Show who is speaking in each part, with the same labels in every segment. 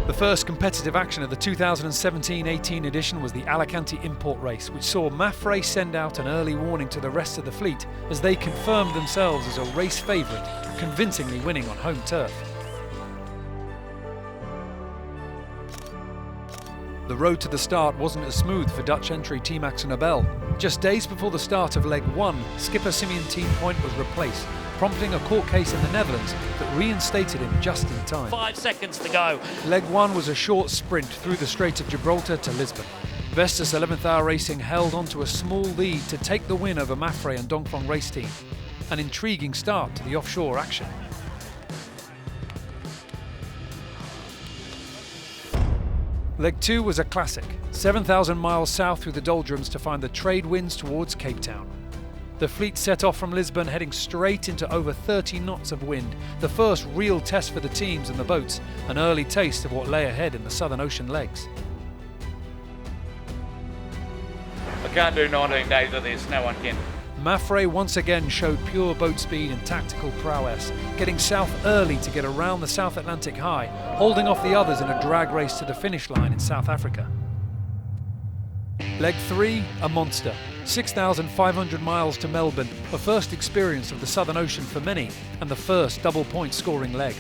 Speaker 1: The first competitive action of the 2017-18 edition was the Alicante Import Race, which saw Mafre send out an early warning to the rest of the fleet as they confirmed themselves as a race favourite, convincingly winning on home turf. The road to the start wasn't as smooth for Dutch entry Team Axel. Just days before the start of Leg 1, skipper Simeon Team Point was replaced, prompting a court case in the Netherlands that reinstated him just in time.
Speaker 2: 5 seconds to go.
Speaker 1: Leg 1 was a short sprint through the Strait of Gibraltar to Lisbon. Vestas 11th Hour Racing held on to a small lead to take the win over Mafre and Dongfeng Race Team. An intriguing start to the offshore action. Leg 2 was a classic, 7,000 miles south through the doldrums to find the trade winds towards Cape Town. The fleet set off from Lisbon heading straight into over 30 knots of wind, the first real test for the teams and the boats, an early taste of what lay ahead in the Southern Ocean legs.
Speaker 3: I can't do 19 days of this, no one can.
Speaker 1: Mafre once again showed pure boat speed and tactical prowess, getting south early to get around the South Atlantic High, holding off the others in a drag race to the finish line in South Africa. Leg 3, a monster. 6,500 miles to Melbourne, a first experience of the Southern Ocean for many, and the first double-point scoring leg.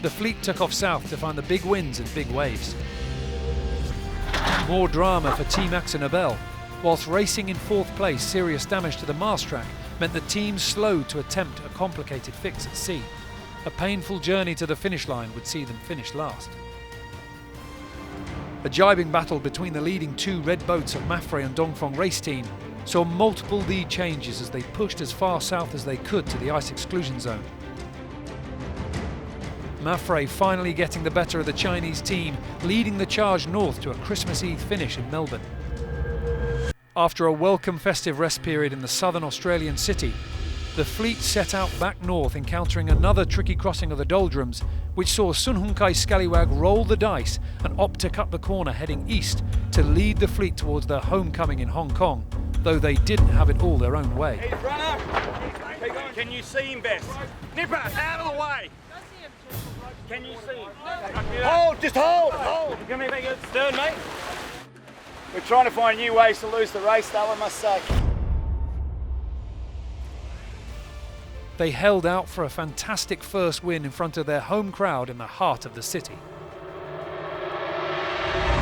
Speaker 1: The fleet took off south to find the big winds and big waves. More drama for Team Axel. Whilst racing in fourth place, serious damage to the mast track meant the team slowed to attempt a complicated fix at sea. A painful journey to the finish line would see them finish last. A jibing battle between the leading two red boats of Mafre and Dongfeng Race Team saw multiple lead changes as they pushed as far south as they could to the ice exclusion zone. Mafre finally getting the better of the Chinese team, leading the charge north to a Christmas Eve finish in Melbourne. After a welcome festive rest period in the southern Australian city, the fleet set out back north, encountering another tricky crossing of the doldrums, which saw Sun Hun Kai Scallywag roll the dice and opt to cut the corner heading east to lead the fleet towards their homecoming in Hong Kong, though they didn't have it all their own way.
Speaker 4: Hey, runner! Can you see him best? Nipper, out of the way! Can you see him? Hold, just hold, hold! Give me a big stern, mate. We're trying to find new ways to lose the race, though, I must say.
Speaker 1: They held out for a fantastic first win in front of their home crowd in the heart of the city.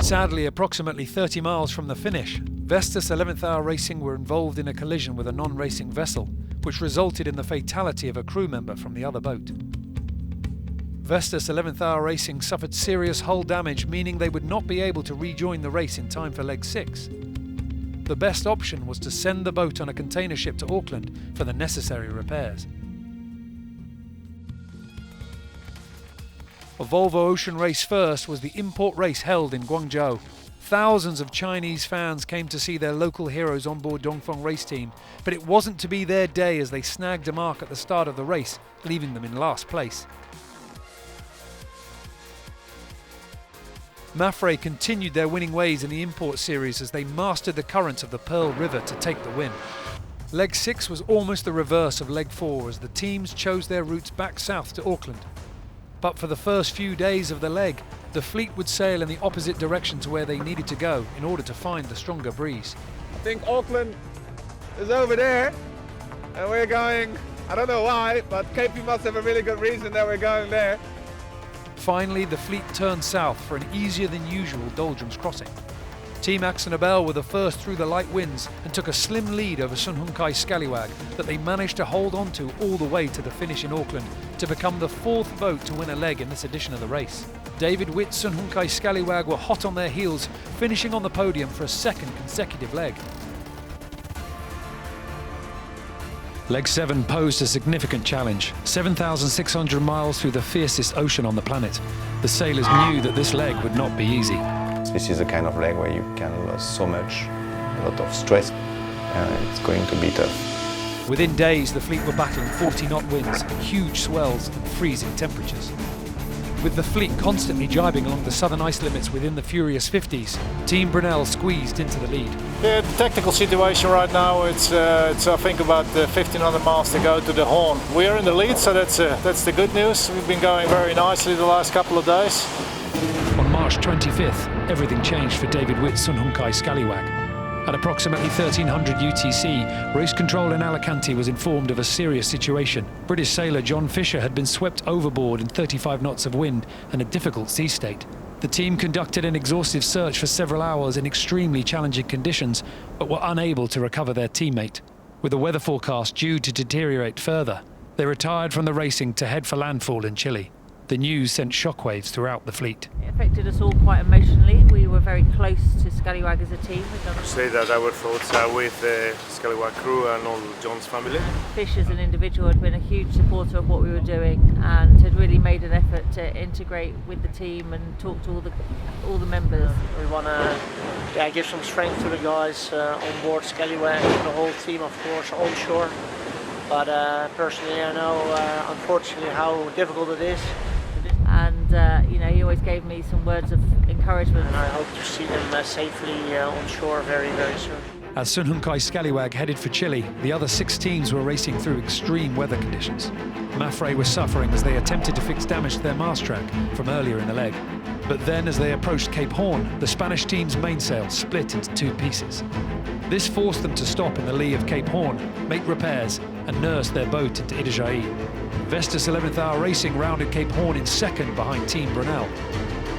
Speaker 1: Sadly, approximately 30 miles from the finish, Vestas 11th Hour Racing were involved in a collision with a non-racing vessel, which resulted in the fatality of a crew member from the other boat. Vestas 11th Hour Racing suffered serious hull damage, meaning they would not be able to rejoin the race in time for Leg 6. The best option was to send the boat on a container ship to Auckland for the necessary repairs. A Volvo Ocean Race first was the import race held in Guangzhou. Thousands of Chinese fans came to see their local heroes on board Dongfeng Race Team, but it wasn't to be their day as they snagged a mark at the start of the race, leaving them in last place. Mafre continued their winning ways in the import series as they mastered the currents of the Pearl River to take the win. Leg 6 was almost the reverse of Leg 4 as the teams chose their routes back south to Auckland. But for the first few days of the leg, the fleet would sail in the opposite direction to where they needed to go in order to find the stronger breeze.
Speaker 5: I think Auckland is over there and we're going, I don't know why, but KP must have a really good reason that we're going there.
Speaker 1: Finally, the fleet turned south for an easier than usual doldrums crossing. Team Axel were the first through the light winds and took a slim lead over Sun Hun Kai Scallywag that they managed to hold on to all the way to the finish in Auckland to become the fourth boat to win a leg in this edition of the race. David Witt's Sun Hun Kai Scallywag were hot on their heels, finishing on the podium for a second consecutive leg. Leg 7 posed a significant challenge, 7,600 miles through the fiercest ocean on the planet. The sailors knew that this leg would not be easy.
Speaker 6: This is a kind of leg where you can lose so much, a lot of stress, and it's going to be tough.
Speaker 1: Within days, the fleet were battling 40-knot winds, huge swells and freezing temperatures. With the fleet constantly jibing along the southern ice limits within the furious 50s, Team Brunel squeezed into the lead.
Speaker 5: Good.
Speaker 2: tactical situation right now. It's I think about 1,500 miles to go to the Horn. We are in the lead, so that's the good news. We've been going very nicely the last couple of days.
Speaker 1: On March 25th, everything changed for David Witt's Sunhunkai Scallywag. At approximately 1300 UTC, race control in Alicante was informed of a serious situation. British sailor John Fisher had been swept overboard in 35 knots of wind and a difficult sea state. The team conducted an exhaustive search for several hours in extremely challenging conditions, but were unable to recover their teammate. With the weather forecast due to deteriorate further, they retired from the racing to head for landfall in Chile. The news sent shockwaves throughout the fleet.
Speaker 7: It affected us all quite emotionally. We were very close to Scallywag as a team.
Speaker 8: Say that our thoughts are with the Scallywag crew and all John's family.
Speaker 7: Fish as an individual had been a huge supporter of what we were doing and had really made an effort to integrate with the team and talk to all the members.
Speaker 9: We want to give some strength to the guys on board Scallywag, the whole team of course onshore. But personally I know unfortunately how difficult it is.
Speaker 7: And you know, he always gave me some words of encouragement.
Speaker 9: And I hope to see them safely on shore very, very soon.
Speaker 1: As Sunhunkai Scallywag headed for Chile, the other 6 teams were racing through extreme weather conditions. Mafre was suffering as they attempted to fix damage to their mast track from earlier in the leg. But then as they approached Cape Horn, the Spanish team's mainsail split into 2 pieces. This forced them to stop in the lee of Cape Horn, make repairs and nurse their boat into Itajaí. Vestas 11th Hour Racing rounded Cape Horn in second behind Team Brunel.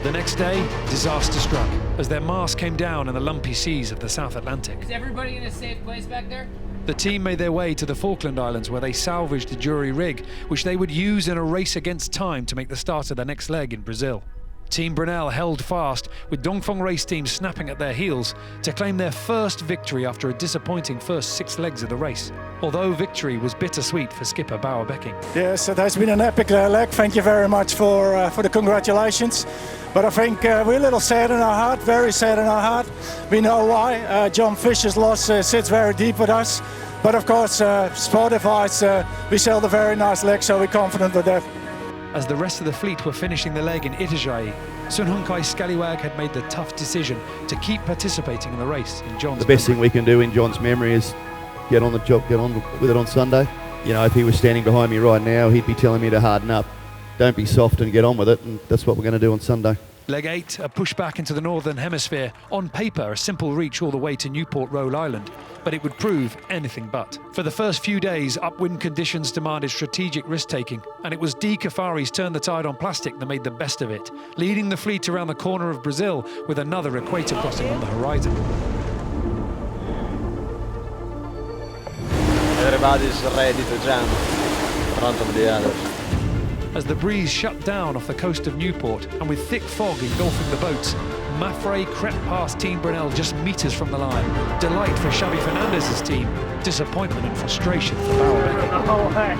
Speaker 1: The next day, disaster struck as their mast came down in the lumpy seas of the South Atlantic.
Speaker 10: Is everybody in a safe place back there?
Speaker 1: The team made their way to the Falkland Islands where they salvaged a jury rig, which they would use in a race against time to make the start of their next leg in Brazil. Team Brunel held fast, with Dongfeng race team snapping at their heels to claim their first victory after a disappointing first 6 legs of the race. Although victory was bittersweet for skipper Bauer Becking.
Speaker 2: Yes, it has been an epic leg. Thank you very much for the congratulations. But I think we're a little sad in our heart, very sad in our heart. We know why. John Fisher's loss sits very deep with us. But of course, sport-wise, we sailed a very nice leg, so we're confident with that.
Speaker 1: As the rest of the fleet were finishing the leg in Itajaí, Sunhunkai Scallywag had made the tough decision to keep participating in the race in John's
Speaker 11: The best thing we can do in John's memory is get on the job, get on with it on Sunday. You know, if he was standing behind me right now, he'd be telling me to harden up. Don't be soft and get on with it, and that's what we're going to do on Sunday.
Speaker 1: Leg 8, a push back into the Northern Hemisphere. On paper, a simple reach all the way to Newport, Rhode Island, but it would prove anything but. For the first few days, upwind conditions demanded strategic risk-taking, and it was D. Kafari's turn the tide on plastic that made the best of it, leading the fleet around the corner of Brazil with another equator crossing on the horizon.
Speaker 12: Everybody's ready to jump in front of the others.
Speaker 1: As the breeze shut down off the coast of Newport and with thick fog engulfing the boats, Mafre crept past Team Brunel just metres from the line. Delight for Xavi Fernandez's team, disappointment and frustration for Bauer Becking.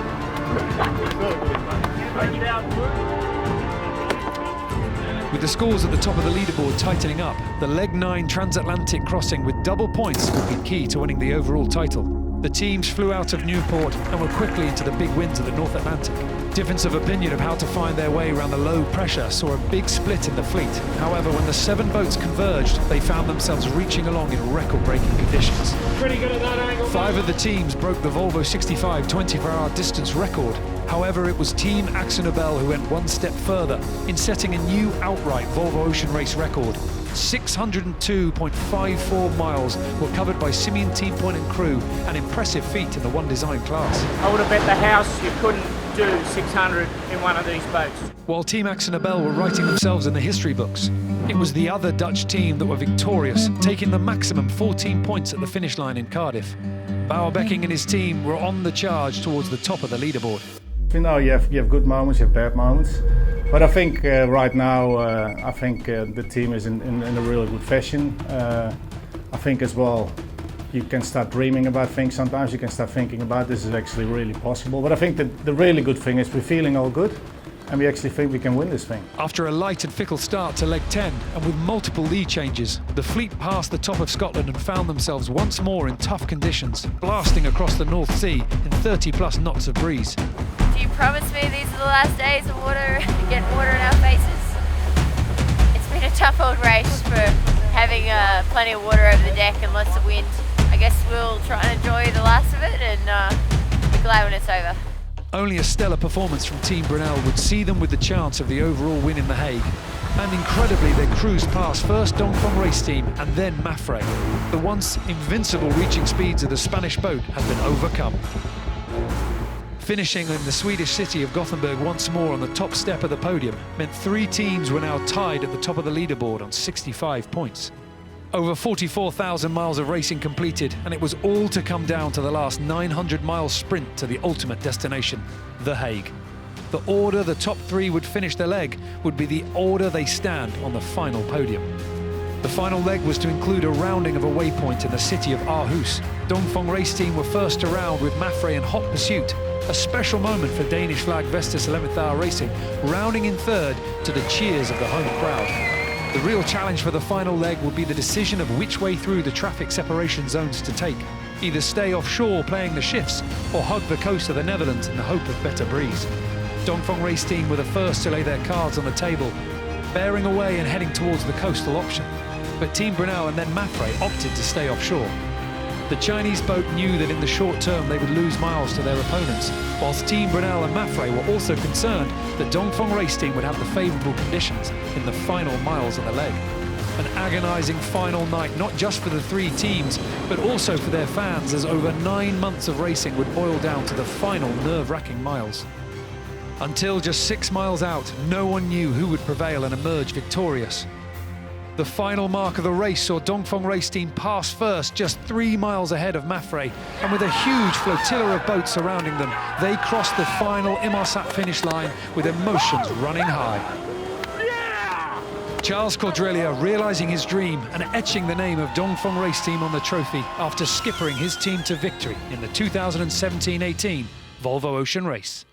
Speaker 1: With the scores at the top of the leaderboard tightening up, the Leg 9 transatlantic crossing with double points would be key to winning the overall title. The teams flew out of Newport and were quickly into the big winds of the North Atlantic. Difference of opinion of how to find their way around the low pressure saw a big split in the fleet. However, when the 7 boats converged, they found themselves reaching along in record-breaking conditions.
Speaker 4: Pretty good at that angle.
Speaker 1: 5 of the teams broke the Volvo 65 24-hour distance record. However, it was Team Axonobel who went one step further in setting a new outright Volvo Ocean Race record. 602.54 miles were covered by Simeon Team Point and crew, an impressive feat in the one design class.
Speaker 13: I would have bet the house you couldn't do 600 in one of these boats.
Speaker 1: While Team Axonobel were writing themselves in the history books, it was the other Dutch team that were victorious, taking the maximum 14 points at the finish line in Cardiff. Bauer Becking and his team were on the charge towards the top of the leaderboard.
Speaker 2: You know, you have good moments, you have bad moments. But I think right now, the team is in a really good fashion. I think as well, you can start dreaming about things sometimes. You can start thinking about this is actually really possible. But I think that the really good thing is we're feeling all good, and we actually think we can win this thing.
Speaker 1: After a light and fickle start to leg 10, and with multiple lead changes, the fleet passed the top of Scotland and found themselves once more in tough conditions, blasting across the North Sea in 30+ knots of breeze.
Speaker 14: Do you promise me these are the last days of water, getting water in our faces? It's been a tough old race for having plenty of water over the deck and lots of wind. I guess we'll try and enjoy the last of it and be glad when it's over.
Speaker 1: Only a stellar performance from Team Brunel would see them with the chance of the overall win in The Hague. And incredibly, they cruised past first Dongfeng Race Team and then Mafre. The once invincible reaching speeds of the Spanish boat had been overcome. Finishing in the Swedish city of Gothenburg once more on the top step of the podium meant 3 teams were now tied at the top of the leaderboard on 65 points. Over 44,000 miles of racing completed, and it was all to come down to the last 900-mile sprint to the ultimate destination, The Hague. The order the top 3 would finish their leg would be the order they stand on the final podium. The final leg was to include a rounding of a waypoint in the city of Aarhus. Dongfeng Race Team were first to round with Mafre in hot pursuit. A special moment for Danish flag Vestas 11th Hour Racing, rounding in third to the cheers of the home crowd. The real challenge for the final leg will be the decision of which way through the traffic separation zones to take. Either stay offshore playing the shifts or hug the coast of the Netherlands in the hope of better breeze. Dongfeng Race Team were the first to lay their cards on the table, bearing away and heading towards the coastal option. But Team Brunel and then Mafre opted to stay offshore. The Chinese boat knew that in the short term they would lose miles to their opponents, whilst Team Brunel and Mafre were also concerned that Dongfeng Race Team would have the favourable conditions in the final miles of the leg. An agonising final night, not just for the 3 teams, but also for their fans, as over 9 months of racing would boil down to the final nerve-wracking miles. Until just 6 miles out, no one knew who would prevail and emerge victorious. The final mark of the race saw Dongfeng Race Team pass first, just 3 miles ahead of Mafre, and with a huge flotilla of boats surrounding them, they crossed the final Inmarsat finish line with emotions running high. Charles Cordrelia realising his dream and etching the name of Dongfeng Race Team on the trophy after skippering his team to victory in the 2017-18 Volvo Ocean Race.